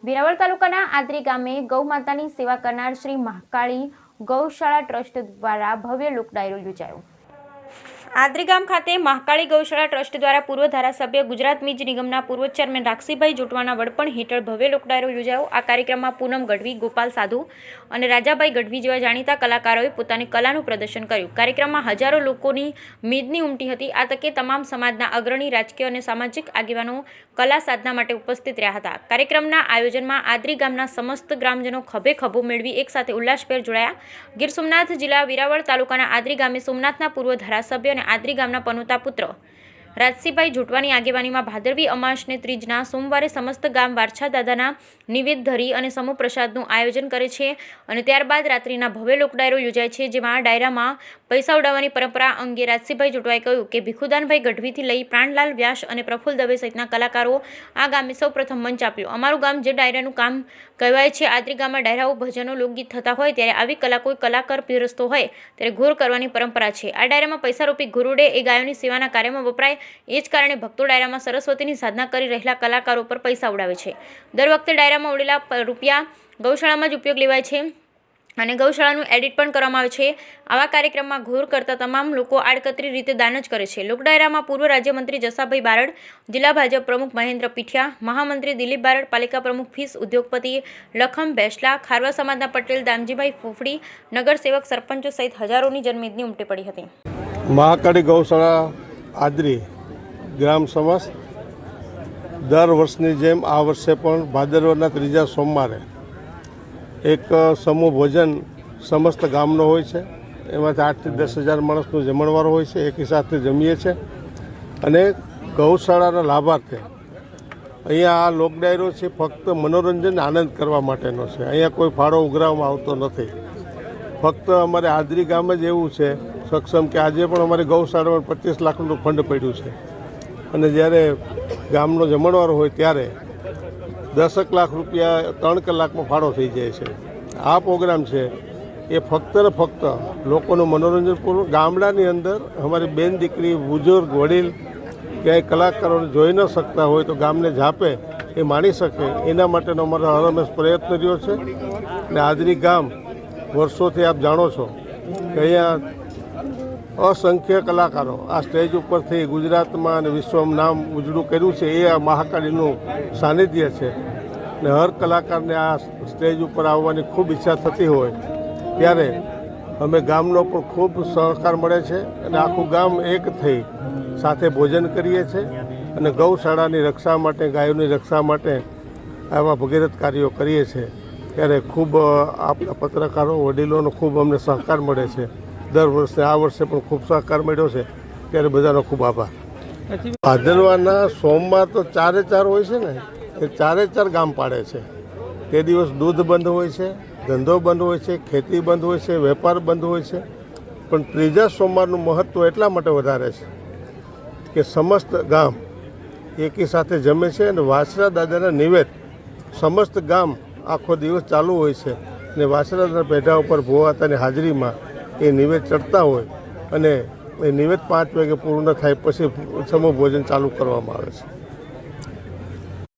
વેરાવળ તાલુકાના આદરી ગામે ગૌ માતાની સેવા કરનાર શ્રી મહાકાળી ગૌશાળા ટ્રસ્ટ દ્વારા ભવ્ય લોક ડાયરો યોજાયો। આદરી ગામ ખાતે મહાકાળી ગૌશાળા ટ્રસ્ટ દ્વારા પૂર્વ ધારાસભ્ય ગુજરાત મીજ નિગમના પૂર્વ ચેરમેન રાખસીભાઈ જોટવાના વડપણ હેઠળ ભવ્ય લોક ડાયરો યોજાયો। આ કાર્યક્રમમાં પૂનમ ગઢવી, ગોપાલ સાધુ અને રાજાભાઈ ગઢવી જેવા જાણીતા કલાકારોએ પોતાની કલાનું પ્રદર્શન કર્યું। કાર્યક્રમમાં હજારો લોકોની મીદની ઉમટી હતી। આ તકે તમામ સમાજના અગ્રણી, રાજકીય અને સામાજિક આગેવાનો કલા સાધના માટે ઉપસ્થિત રહ્યા હતા। કાર્યક્રમના આયોજનમાં આદરી ગામના સમસ્ત ગ્રામજનો ખભે ખભો મેળવી એક સાથે ઉલ્લાસભેર જોડાયા। ગીર સોમનાથ જિલ્લા વેરાવળ તાલુકાના આદરી ગામે સોમનાથના પૂર્વ ધારાસભ્ય અને આદરી ગામના પનોતા પુત્ર રાજસીભાઈ જોટવાની આગેવાનીમાં ભાદરવી અમાસને ત્રીજના સોમવારે સમસ્ત ગામ વારછા દાદાના નિવેદ ધરી અને સમૂહ પ્રસાદનું આયોજન કરે છે અને ત્યારબાદ રાત્રિના ભવ્ય લોક ડાયરો યોજાય છે, જેમાં ડાયરામાં પૈસા ઉડાવવાની પરંપરા અંગે રાજસીભાઈ જોટવાએ કહ્યું કે ભીખુદાનભાઈ ગઢવીથી લઈ પ્રાણલાલ વ્યાસ અને પ્રફુલ્લ દવે સહિતના કલાકારો આ ગામે સૌપ્રથમ મંચ આપ્યો। અમારું ગામ જે ડાયરાનું કામ કહેવાય છે। આદરી ગામમાં ડાયરાઓ, ભજનો, લોકગીત થતા હોય ત્યારે આવી કલા કોઈ કલાકાર પીરસતો હોય ત્યારે ઘોર કરવાની પરંપરા છે। આ ડાયરામાં પૈસારૂપી ઘોરુડે એ ગાયોની સેવાના કાર્યમાં વપરાય, એ જ કારણે ભક્તો ડાયરામાં સરસ્વતીની સાધના કરી રહેલા કલાકારો પર પૈસા ઉડાવે છે। દર વખતે ડાયરામાં ઉડેલા રૂપિયા ગૌશાળામાં જ ઉપયોગ લેવાય છે અને ગૌશાળાનું એડિટ પણ કરવામાં આવે છે। આવા કાર્યક્રમમાં ઘોર કરતા તમામ લોકો આડકતરી રીતે દાન જ કરે છે। લોક ડાયરામાં પૂર્વ રાજ્યમંત્રી જસાભાઈ બારડ, જિલ્લા ભાજપ પ્રમુખ મહેન્દ્ર પીઠિયા, મહામંત્રી દિલીપ બારડ, પાલિકા પ્રમુખ ફીસ ઉદ્યોગપતિ લખમ બેસલા, ખારવા સમાજના પટેલ દામજીભાઈ ફૂફડી, નગરસેવક, સરપંચો સહિત હજારોની જનમેદની ઉમટી પડી હતી। મહાકાળી ગૌશાળા આદરી ગ્રામ સમસ્ત દર વર્ષની જેમ આ વર્ષે પણ ભાદરવાના ત્રીજા સોમવારે એક સમૂહ ભોજન સમસ્ત ગામનો હોય છે। એમાંથી 8 થી 10,000 માણસનું જમણવાર હોય છે। એકી સાથે જમીએ છીએ અને ગૌશાળાના લાભાર્થે અહીંયા આ લોક ડાયરો છે ફક્ત મનોરંજન, આનંદ કરવા માટેનો છે। અહીંયા કોઈ ફાળો ઉઘરાવવામાં આવતો નથી। ફક્ત અમારે આદરી ગામ જ એવું છે સક્ષમ કે આજે પણ અમારી ગૌશાળામાં 25 લાખનું ફંડ પડ્યું છે અને જ્યારે ગામનો જમણવાર હોય ત્યારે 10 લાખ રૂપિયા 3 કલાકમાં ફાળો થઈ જાય છે। આ પ્રોગ્રામ છે એ ફક્ત ને ફક્ત લોકોનું મનોરંજન પૂરું ગામડાની અંદર અમારી બેન દીકરી, બુઝુર્ગ, વડીલ ક્યાંય કલાકારોને જોઈ ન શકતા હોય તો ગામને ઝાપે એ માણી શકે એના માટેનો અમારો હરહંમેશ પ્રયત્ન રહ્યો છે। અને આદરી ગામ વર્ષોથી આપ જાણો છો કે અહીંયા અસંખ્ય કલાકારો આ સ્ટેજ ઉપરથી ગુજરાતમાં અને વિશ્વમાં નામ ઉજળું કર્યું છે। એ આ મહાકાળીનું સાનિધ્ય છે ને હર કલાકારને આ સ્ટેજ ઉપર આવવાની ખૂબ ઈચ્છા થતી હોય ત્યારે અમે ગામનો પણ ખૂબ સહકાર મળે છે અને આખું ગામ એક થઈ સાથે ભોજન કરીએ છીએ અને ગૌશાળાની રક્ષા માટે, ગાયોની રક્ષા માટે આવા ભગીરથ કાર્યો કરીએ છીએ। ત્યારે ખૂબ આપણા પત્રકારો, વડીલોનો ખૂબ અમને સહકાર મળે છે દર વર્ષે। આ વર્ષે પણ ખૂબ સહકાર મળ્યો છે ત્યારે બધાનો ખૂબ આભાર। ભાદરવાના સોમવાર તો 4 હોય છે ને, એ 4 ગામ પાડે છે। તે દિવસ દૂધ બંધ હોય છે, ધંધો બંધ હોય છે, ખેતી બંધ હોય છે, વેપાર બંધ હોય છે। પણ ત્રીજા સોમવારનું મહત્ત્વ એટલા માટે વધારે છે કે સમસ્ત ગામ એકી સાથે જમે છે અને વાછરા દાદાના નિવેદ સમસ્ત ગામ આખો દિવસ ચાલુ હોય છે અને વાછરાના પેઢા ઉપર ભોવાતાની હાજરીમાં એ નિવેદ ચડતા હોય અને એ નિવેદ 5 વાગે પૂર્ણ થાય પછી સમૂહ ભોજન ચાલુ કરવામાં આવે છે।